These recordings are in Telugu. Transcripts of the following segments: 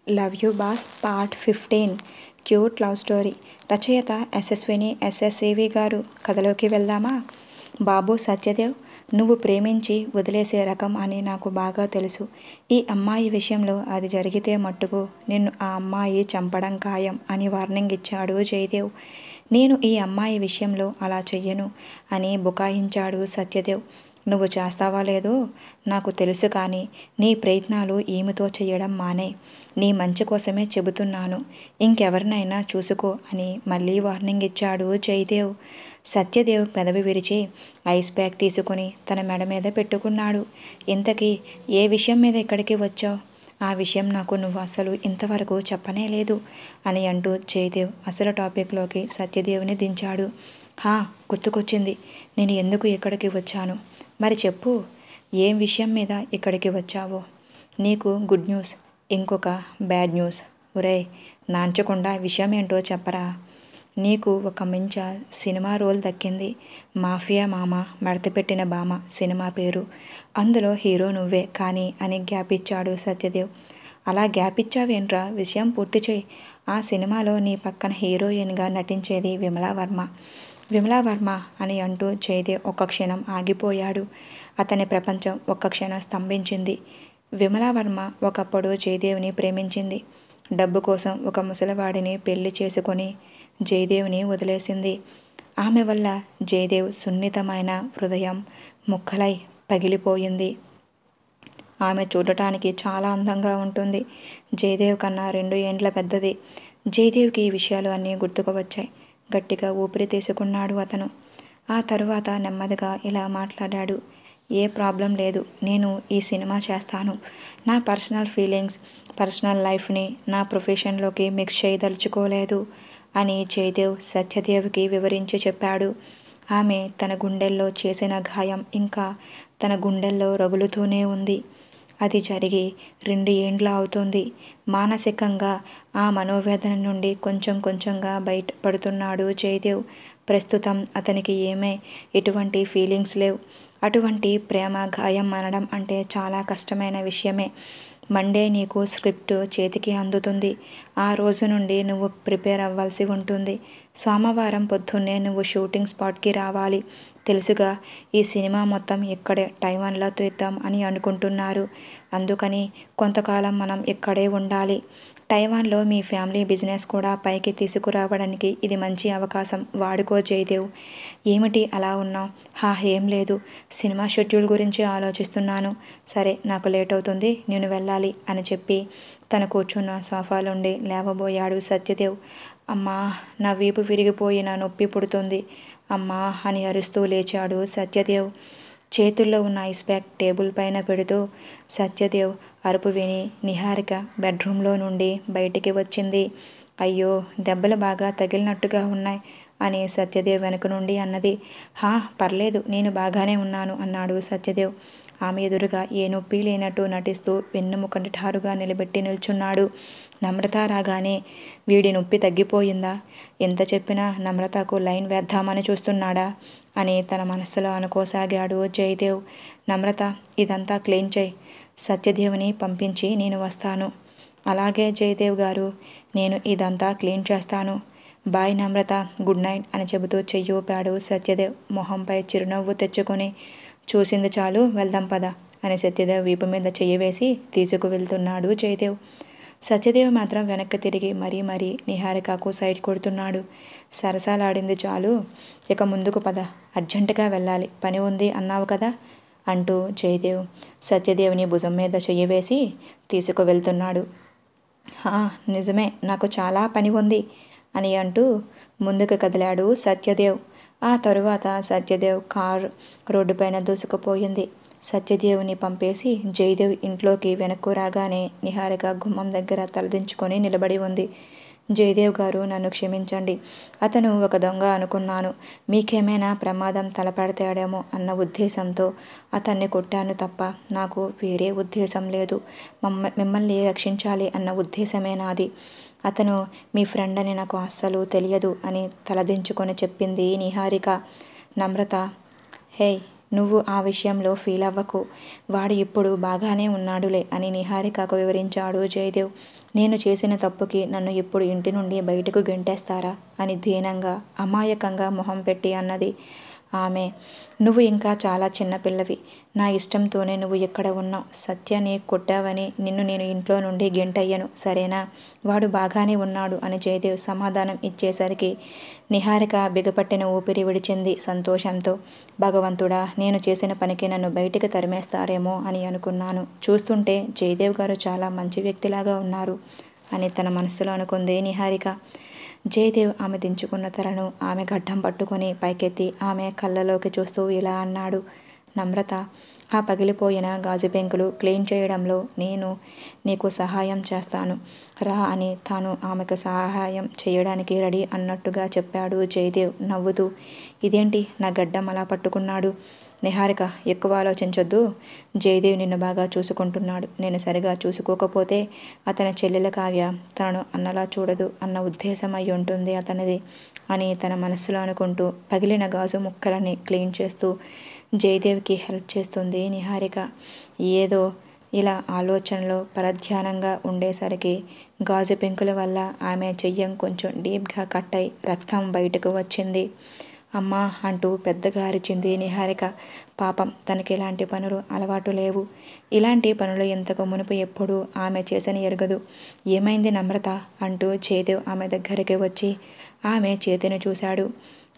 Love you boss part 15 cute love story. రచయిత యశస్విని ఎస్ఎస్సివి గారు. కథలోకి వెళ్దామా? బాబు సత్యదేవ్, నువ్వు ప్రేమించి వదిలేసే రకం అని నాకు బాగా తెలుసు. ఈ అమ్మాయి విషయంలో అది జరిగితే మట్టుకు నిన్ను ఆ అమ్మాయి చంపడం ఖాయం అని వార్నింగ్ ఇచ్చాడు జయదేవ్. నేను ఈ అమ్మాయి విషయంలో అలా చెయ్యను అని బుకాయించాడు సత్యదేవ్. నువ్వు చేస్తావా లేదో నాకు తెలుసు, కానీ నీ ప్రయత్నాలు ఈమెతో చేయడం మానే. నీ మంచి కోసమే చెబుతున్నాను, ఇంకెవరినైనా చూసుకో అని మళ్ళీ వార్నింగ్ ఇచ్చాడు జయదేవ్. సత్యదేవ్ పెదవి విరిచి ఐస్ ప్యాక్ తీసుకుని తన మెడ మీద పెట్టుకున్నాడు. ఇంతకీ ఏ విషయం మీద ఇక్కడికి వచ్చావు? ఆ విషయం నాకు నువ్వు అసలు ఇంతవరకు చెప్పనే లేదు అని అంటూ జయదేవ్ అసలు టాపిక్లోకి సత్యదేవ్ని దించాడు. గుర్తుకొచ్చింది, నేను ఎందుకు ఇక్కడికి వచ్చాను. మరి చెప్పు, ఏం విషయం మీద ఇక్కడికి వచ్చావో? నీకు గుడ్ న్యూస్, ఇంకొక బ్యాడ్ న్యూస్. ఒరేయ్, నాంచకుండా విషయం ఏంటో చెప్పరా. నీకు ఒక మంచి సినిమా రోల్ దక్కింది. మాఫియా మామ మడతపెట్టిన బామ సినిమా పేరు. అందులో హీరో నువ్వే కానీ అని గ్యాప్ ఇచ్చాడు సత్యదేవ్. అలా గ్యాప్ ఇచ్చావేంట్రా, విషయం పూర్తి చేయి. ఆ సినిమాలో నీ పక్కన హీరోయిన్గా నటించేది విమలా వర్మ. విమలా వర్మ అని అంటూ జయదేవ్ ఒక్క క్షణం ఆగిపోయాడు. అతని ప్రపంచం ఒక్క క్షణం స్తంభించింది. విమలా వర్మ ఒకప్పుడు జయదేవ్ని ప్రేమించింది. డబ్బు కోసం ఒక ముసలివాడిని పెళ్లి చేసుకొని జయదేవ్ని వదిలేసింది. ఆమె వల్ల జయదేవ్ సున్నితమైన హృదయం ముక్కలై పగిలిపోయింది. ఆమె చూడటానికి చాలా అందంగా ఉంటుంది. జయదేవ్ కన్నా 2 ఏండ్ల పెద్దది. జయదేవ్కి ఈ విషయాలు అన్నీ గుర్తుకు వచ్చాయి. గట్టిగా ఊపిరి తీసుకున్నాడు అతను. ఆ తరువాత నెమ్మదిగా ఇలా మాట్లాడాడు. ఏ ప్రాబ్లం లేదు, నేను ఈ సినిమా చేస్తాను. నా పర్సనల్ ఫీలింగ్స్, పర్సనల్ లైఫ్ని నా ప్రొఫెషన్లోకి మిక్స్ చేయదలుచుకోలేదు అని జయదేవ్ సత్యదేవ్కి వివరించి చెప్పాడు. ఆమె తన గుండెల్లో చేసిన గాయం ఇంకా తన గుండెల్లో రగులుతూనే ఉంది. అది జరిగి 2 ఏండ్ల అవుతుంది. మానసికంగా ఆ మనోవేదన నుండి కొంచెం కొంచెంగా బయటపడుతున్నాడు జయదేవ్. ప్రస్తుతం అతనికి ఎటువంటి ఫీలింగ్స్ లేవు. అటువంటి ప్రేమ గాయం అనడం అంటే చాలా కష్టమైన విషయమే. మండే నీకు స్క్రిప్ట్ చేతికి అందుతుంది. ఆ రోజు నుండి నువ్వు ప్రిపేర్ అవ్వాల్సి ఉంటుంది. సోమవారం పొద్దున్నే నువ్వు షూటింగ్ స్పాట్కి రావాలి. తెలుసుగా, ఈ సినిమా మొత్తం ఇక్కడే తైవాన్లో తీద్దాం అని అనుకుంటున్నారు. అందుకని కొంతకాలం మనం ఇక్కడే ఉండాలి. తైవాన్లో మీ ఫ్యామిలీ బిజినెస్ కూడా పైకి తీసుకురావడానికి ఇది మంచి అవకాశం. వాడుకో జయదేవ్. ఏమిటి అలా ఉన్నావు? ఏం లేదు, సినిమా షెడ్యూల్ గురించి ఆలోచిస్తున్నాను. సరే, నాకు లేట్ అవుతుంది, నేను వెళ్ళాలి అని చెప్పి తను కూర్చున్న సోఫాలోండి లేవబోయాడు సత్యదేవ్. అమ్మా, నా వీపు విరిగిపోయి నా నొప్పి పుడుతుంది అమ్మా అని అరుస్తూ లేచాడు సత్యదేవ్. చేతుల్లో ఉన్న ఐస్ ప్యాక్ టేబుల్ పైన పెడుతూ సత్యదేవ్ అరుపు విని నిహారిక బెడ్రూమ్లో నుండి బయటికి వచ్చింది. అయ్యో, దెబ్బలు బాగా తగిలినట్టుగా ఉన్నాయి అని సత్యదేవ్ వెనుక నుండి అన్నది. పర్లేదు, నేను బాగానే ఉన్నాను అన్నాడు సత్యదేవ్. ఆమె ఎదురుగా ఏ నొప్పి లేనట్టు నటిస్తూ వెన్నెముక నిఠారుగా నిలబెట్టి నిల్చున్నాడు. నమ్రత రాగానే వీడి నొప్పి తగ్గిపోయిందా? ఎంత చెప్పినా నమ్రతకు లైన్ వేద్దామని చూస్తున్నాడా అని తన మనస్సులో అనుకోసాగాడు జయదేవ్. నమ్రత, ఇదంతా క్లీన్ చేయి. సత్యదేవ్ని పంపించి నేను వస్తాను. అలాగే జయదేవ్ గారు, నేను ఇదంతా క్లీన్ చేస్తాను. బాయ్ నమ్రత, గుడ్ నైట్ అని చెబుతూ చెయ్యి ఊపాడు సత్యదేవ్. మొహంపై చిరునవ్వు తెచ్చుకొని, చూసింది చాలు, వెళ్దాం పద అని సత్యదేవ్ వీపు మీద చెయ్యి వేసి తీసుకువెళ్తున్నాడు జయదేవ్. సత్యదేవ్ మాత్రం వెనక్కి తిరిగి మరీ నిహారికకు సైడ్ కొడుతున్నాడు. సరసాలాడింది చాలు, ఇక ముందుకు పద, అర్జెంటుగా వెళ్ళాలి, పని ఉంది అన్నావు కదా అంటూ జయదేవ్ సత్యదేవ్ని భుజం మీద చెయ్యి వేసి తీసుకువెళ్తున్నాడు. నిజమే, నాకు చాలా పని ఉంది అని అంటూ ముందుకు కదిలాడు సత్యదేవ్. ఆ తరువాత సత్యదేవ్ కారు రోడ్డుపైన దూసుకుపోయింది. సత్యదేవ్ని పంపేసి జయదేవ్ ఇంట్లోకి వెనక్కు రాగానే నిహారిక గుమ్మం దగ్గర తలదించుకొని నిలబడి ఉంది. జయదేవ్ గారు, నన్ను క్షమించండి. అతను ఒక దొంగ అనుకున్నాను. మీకేమైనా ప్రమాదం తలపెడతాడేమో అన్న ఉద్దేశంతో అతన్ని కొట్టాను తప్ప నాకు వేరే ఉద్దేశం లేదు. మిమ్మల్ని రక్షించాలి అన్న ఉద్దేశమే నాది. అతను మీ ఫ్రెండ్ అని నాకు అస్సలు తెలియదు అని తలదించుకొని చెప్పింది నిహారిక. నమ్రత, హే, నువ్వు ఆ విషయంలో ఫీల్ అవ్వకు. వాడు ఇప్పుడు బాగానే ఉన్నాడులే అని నిహారికకు వివరించాడు జయదేవ్. నేను చేసిన తప్పుకి నన్ను ఇప్పుడు ఇంటి నుండి బయటకు గెంటేస్తారా అని దీనంగా అమాయకంగా మొహం పెట్టి అన్నది ఆమె. నువ్వు ఇంకా చాలా చిన్నపిల్లవి. నా ఇష్టంతోనే నువ్వు ఇక్కడ ఉన్నావు. సత్యని కొట్టావని నిన్ను నేను ఇంట్లో నుండి గెంటయ్యను, సరేనా? వాడు బాగానే ఉన్నాడు అని జయదేవ్ సమాధానం ఇచ్చేసరికి నిహారిక బిగపట్టిన ఊపిరి విడిచింది సంతోషంతో. భగవంతుడా, నేను చేసిన పనికి నన్ను బయటికి తరిమేస్తారేమో అని అనుకున్నాను. చూస్తుంటే జయదేవ్ గారు చాలా మంచి వ్యక్తిలాగా ఉన్నారు అని తన మనసులో అనుకుంది నిహారిక. జయదేవ్ ఆమె దించుకున్న తలను ఆమె గడ్డం పట్టుకొని పైకెత్తి ఆమె కళ్ళలోకి చూస్తూ ఇలా అన్నాడు. నమ్రత, ఆ పగిలిపోయిన గాజు పెంకులు క్లీన్ చేయడంలో నేను నీకు సహాయం చేస్తాను రా అని తాను ఆమెకు సహాయం చేయడానికి రెడీ అన్నట్టుగా చెప్పాడు జయదేవ్ నవ్వుతూ. ఇదేంటి నా గడ్డం అలా పట్టుకున్నాడు? నిహారిక, ఎక్కువ ఆలోచించొద్దు. జయదేవ్ నిన్ను బాగా చూసుకుంటున్నాడు. నేను సరిగా చూసుకోకపోతే అతని చెల్లెల కావ్య తనను అన్నలా చూడదు అన్న ఉద్దేశం అయి ఉంటుంది అతనిది అని తన మనస్సులో అనుకుంటూ పగిలిన గాజు ముక్కలని క్లీన్ చేస్తూ జయదేవ్కి హెల్ప్ చేస్తుంది నిహారిక. ఏదో ఇలా ఆలోచనలో పరధ్యానంగా ఉండేసరికి గాజు పెంకుల వల్ల ఆమె చెయ్యం కొంచెం డీప్గా కట్ అయి రక్తం బయటకు వచ్చింది. అమ్మా అంటూ పెద్దగా అరిచింది నిహారిక. పాపం, తనకి ఇలాంటి పనులు అలవాటు లేవు. ఇలాంటి పనులు ఇంతకు మునుపు ఎప్పుడూ ఆమె చేసని ఎరగదు. ఏమైంది నమ్రత అంటూ జయదేవ్ ఆమె దగ్గరికి వచ్చి ఆమె చేతిని చూశాడు.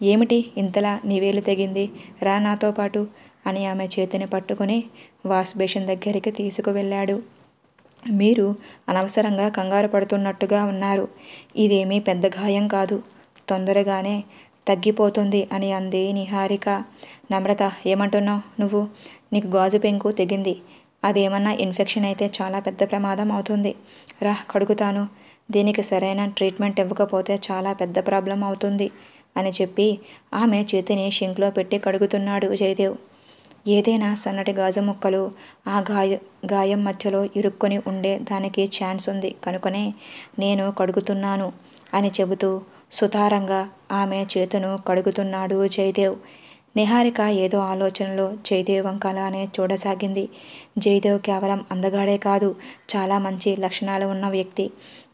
ఏమిటి ఇంతలా నీ వేలు తెగింది? రా నాతో పాటు అని ఆమె చేతిని పట్టుకుని వాష్ బేసిన్ దగ్గరికి తీసుకువెళ్ళాడు. మీరు అనవసరంగా కంగారు పడుతున్నట్టుగా ఉన్నారు. ఇదేమీ పెద్ద గాయం కాదు, తొందరగానే తగ్గిపోతుంది అని అంది నిహారిక. నమ్రత, ఏమంటున్నావు నువ్వు? నీకు గాజు పెంకు తెగింది. అదేమన్నా ఇన్ఫెక్షన్ అయితే చాలా పెద్ద ప్రమాదం అవుతుంది. రా కడుగుతాను. దీనికి సరైన ట్రీట్మెంట్ ఇవ్వకపోతే చాలా పెద్ద ప్రాబ్లం అవుతుంది అని చెప్పి ఆమె చేతిని షింక్లో పెట్టి కడుగుతున్నాడు జయదేవ్. ఏదైనా సన్నటి గాజు ముక్కలు ఆ గాయం మధ్యలో ఇరుక్కొని ఉండే దానికి ఛాన్స్ ఉంది కనుకనే నేను కడుగుతున్నాను అని చెబుతూ సుతారంగా ఆమె చేతును కడుగుతున్నాడు జయదేవ్. నిహారిక ఏదో ఆలోచనలో జయదేవ్ వంకలానే చూడసాగింది. జయదేవ్ కేవలం అందగాడే కాదు, చాలా మంచి లక్షణాలు ఉన్న వ్యక్తి.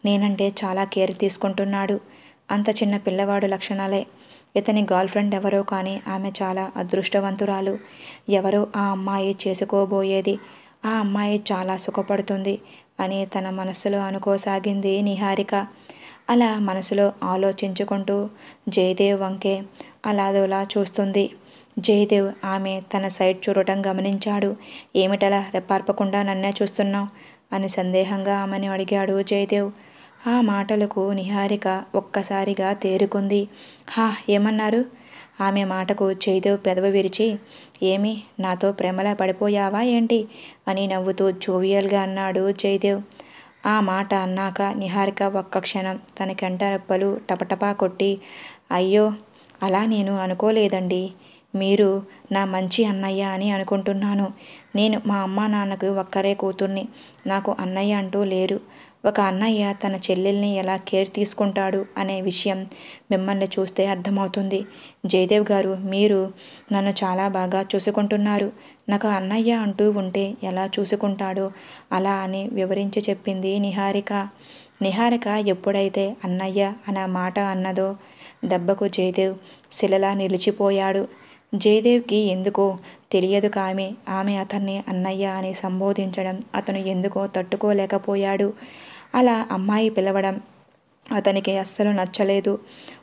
నేనంటే చాలా కేర్ తీసుకుంటున్నాడు. అంత చిన్న పిల్లవాడు లక్షణాలే. ఇతని గర్ల్ ఫ్రెండ్ ఎవరో కానీ ఆమె చాలా అదృష్టవంతురాలు. ఎవరో ఆ అమ్మాయి చేసుకోబోయేది. ఆ అమ్మాయి చాలా సుఖపడుతుంది అని తన మనస్సులో అనుకోసాగింది నిహారిక. అలా మనసులో ఆలోచించుకుంటూ జయదేవ్ వంకే అలాదోలా చూస్తుంది. జయదేవ్ ఆమె తన సైడ్ చూడటం గమనించాడు. ఏమిటలా రెప్పార్పకుండా నన్నే చూస్తున్నావు అని సందేహంగా ఆమెను అడిగాడు జయదేవ్. ఆ మాటలకు నిహారిక ఒక్కసారిగా తేరుకుంది. హా, ఏమన్నారు? ఆమె మాటకు జయదేవ్ పెదవి విరిచి, ఏమి నాతో ప్రేమలా పడిపోయావా ఏంటి అని నవ్వుతూ జోవియల్గా అన్నాడు జయదేవ్. ఆ మాట అన్నాక నిహారిక ఒక్క క్షణం తన కంటరెప్పలు టపటపా కొట్టి, అయ్యో అలా నేను అనుకోలేదండి. మీరు నా మంచి అన్నయ్య అని అనుకుంటున్నాను. నేను మా అమ్మా నాన్నకు ఒక్కరే కూతుర్ని. నాకు అన్నయ్య అంటూ లేరు. ఒక అన్నయ్య తన చెల్లెల్ని ఎలా కేర్ తీసుకుంటాడు అనే విషయం మిమ్మల్ని చూస్తే అర్థమవుతుంది. జయదేవ్ గారు, మీరు నన్ను చాలా బాగా చూసుకుంటున్నారు. నాకు అన్నయ్య అంటూ ఉంటే ఎలా చూసుకుంటాడో అలా అని వివరించి చెప్పింది నిహారిక. నిహారిక ఎప్పుడైతే అన్నయ్య అన్న మాట అన్నదో దెబ్బకు జయదేవ్ శిలలా నిలిచిపోయాడు. జయదేవ్కి ఎందుకో తెలియదు కానీ ఆమె అతన్ని అన్నయ్య అని సంబోధించడం అతను ఎందుకో తట్టుకోలేకపోయాడు. అలా అమ్మాయి పిలవడం అతనికి అస్సలు నచ్చలేదు.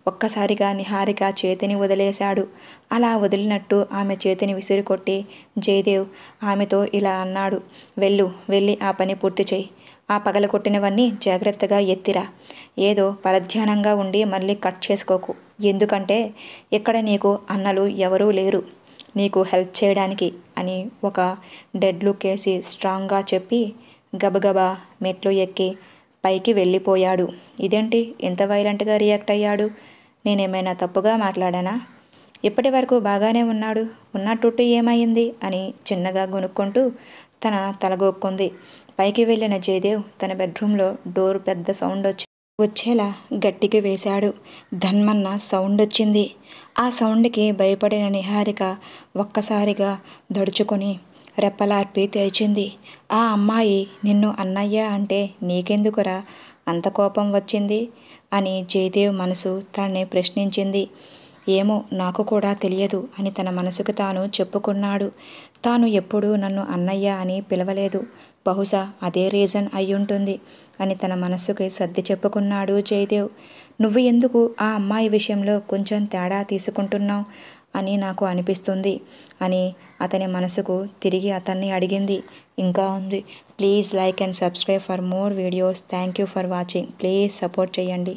ఒక్కసారిగా నిహారిక చేతిని వదిలేశాడు. అలా వదిలినట్టు ఆమె చేతిని విసిరికొట్టి జయదేవ్ ఆమెతో ఇలా అన్నాడు. వెళ్ళి ఆ పని పూర్తి చేయి. ఆ పగలగొట్టినవన్నీ జాగ్రత్తగా ఎత్తిరా. ఏదో పరధ్యానంగా ఉండి మళ్ళీ కట్ చేసుకోకు. ఎందుకంటే ఇక్కడ నీకు అన్నలు ఎవరూ లేరు నీకు హెల్ప్ చేయడానికి అని ఒక డెడ్ లుక్ వేసి స్ట్రాంగ్గా చెప్పి గబగబా మెట్లు ఎక్కి పైకి వెళ్ళిపోయాడు. ఇదేంటి ఇంత వైలెంట్గా రియాక్ట్ అయ్యాడు? నేనేమైనా తప్పుగా మాట్లాడానా? ఇప్పటి వరకు బాగానే ఉన్నాడు, ఉన్నట్టు ఏమైంది అని చిన్నగా గొనుక్కుంటూ తన తలగొక్కుంది. పైకి వెళ్ళిన జయదేవ్ తన బెడ్రూమ్లో డోర్ పెద్ద సౌండ్ వచ్చి వచ్చేలా గట్టిగా వేశాడు. ధన్మన్న సౌండ్ వచ్చింది. ఆ సౌండ్కి భయపడిన నిహారిక ఒక్కసారిగా దడుచుకొని రెప్పలార్పి తెరిచింది. ఆ అమ్మాయి నిన్ను అన్నయ్య అంటే నీకెందుకురా అంత కోపం వచ్చింది అని జయదేవ్ మనసు తనని ప్రశ్నించింది. ఏమో నాకు కూడా తెలియదు అని తన మనసుకు తాను చెప్పుకున్నాడు. తాను ఎప్పుడూ నన్ను అన్నయ్య అని పిలవలేదు, బహుశా అదే రీజన్ అయ్యుంటుంది అని తన మనసుకి సర్ది చెప్పుకున్నాడు జయదేవ్. నువ్వు ఎందుకు ఆ అమ్మాయి విషయంలో కొంచెం తేడా తీసుకుంటున్నావు అని నాకు అనిపిస్తుంది అని అతని మనసుకు తిరిగి అతన్ని అడిగింది. ఇంకా ఉంది. Please like and subscribe for more videos. Thank you for watching. Please support చేయండి.